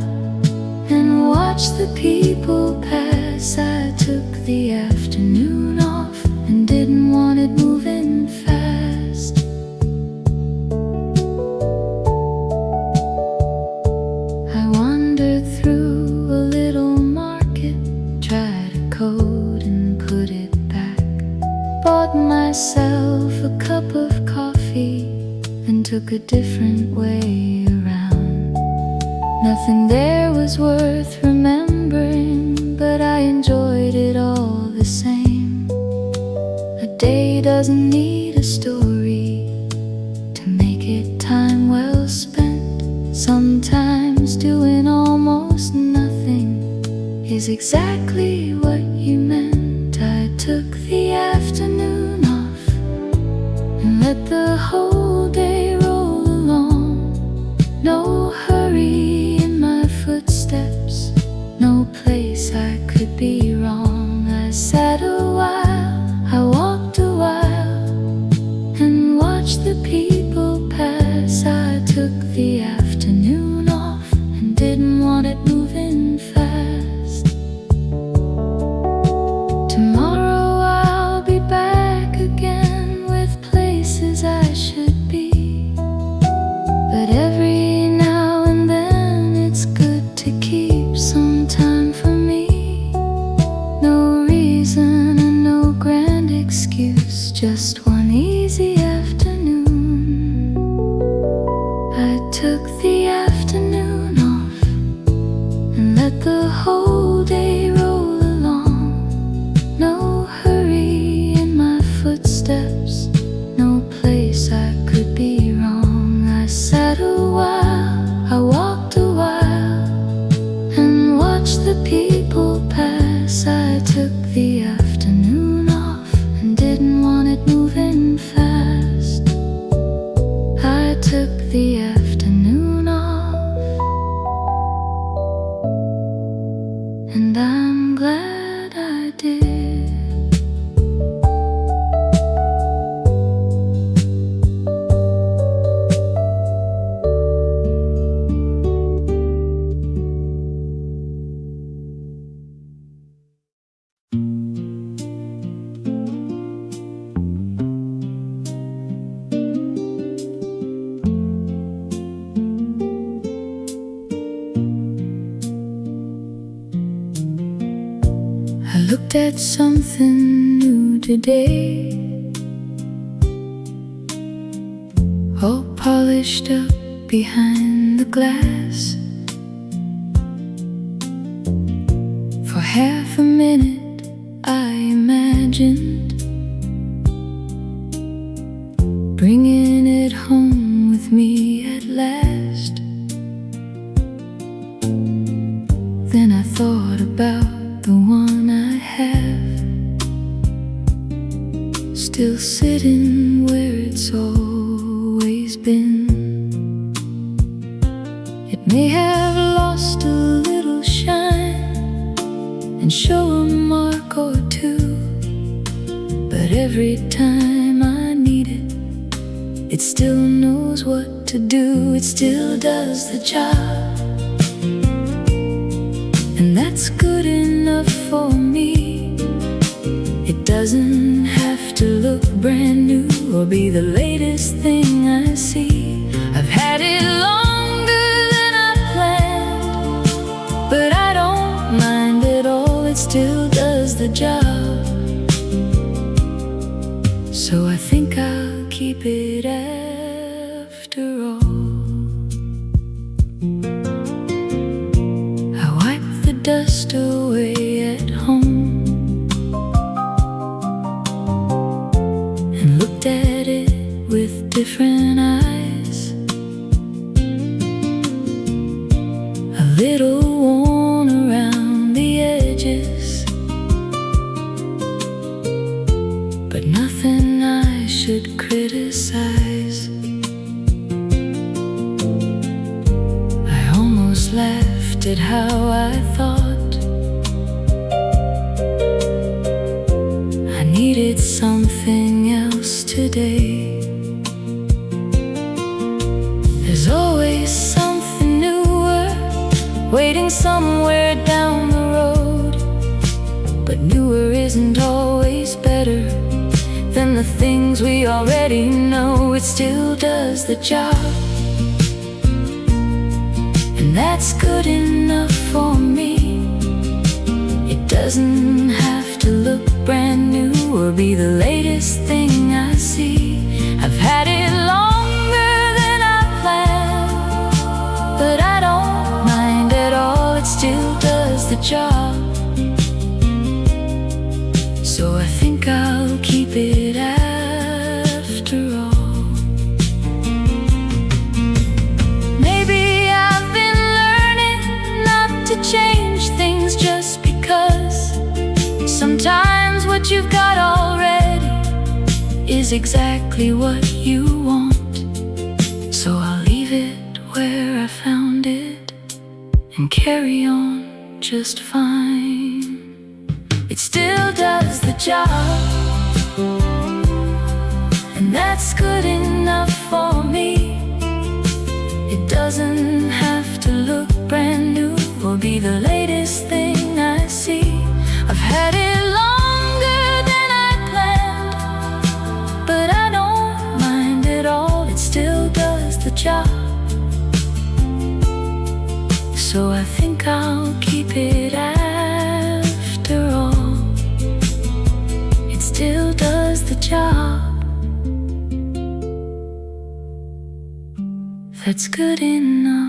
and watched the people pass. I took the afternoon off and didn't want it moving fast. I wandered through a little market, tried a coat and put it back. Bought myself a cup of coffee and took a different way around. Nothing there was worth remembering, but I enjoyed it all the same. A day doesn't need a story to make it time well spent. Sometimes doing almost nothing is exactly what you meant. I took the afternoon off and let the whole day roll along. No hurry in my footsteps, no place I could be wrong. I sat a while, I walked a while, and watched the people pass. I took the afternoon off and didn't want it moving fast. Tomorrow I'll be back again with places I should be, but every now and then it's good to keep some time for me. No reason and no grand excuse, just one easy afternoon. I took the afternoon off and let the whole day roll along. No hurry in my footsteps, no place I could be wrong. I sat a while, I walked a while, and watched the people pass. I took the afternoon off and didn't want it moving fast. I took the afternoon off, and I'm glad I did. I looked at something new today, all polished up behind the glass. For half a minute I imagined bringing it home with me at last. Then I thought about the one I have, still sitting where it's always been. It may have lost a little shine show a mark or two, but every time I need it, it still knows what to do. It still does the job, and that's good enough for me. It doesn't have to look brand new or be the latest thing I see. I've had it longer than I planned, but I don't mind at all. It still does the job, so I think I'll keep it after all. I wipe the dust away at home and looked at it with different eyes. A little worn around the edges, but nothing I should criticize. I almost laughed at how I thought I needed something else today. There's always something newer waiting somewhere down the road, but newer isn't always better than the things we already know. It still does the job, and that's good enough for me. It doesn't have to look brand new or be the latest thing I see. I've had it longer than I planned, but I don't mind at all. It still does the job, so I think I'll keep it after all. Maybe I've been learning not to change things just because. Sometimes what you've got already is exactly what you want, so I'll leave it where I found it and carry on just fine. It still does the job, and that's good enough for me. It doesn't have to look brand new or be the latest thing I see. I've had it longer than I planned, but I don't mind at all. It still does the job, so I think I'll keep it after all. It still does the job, that's good enough.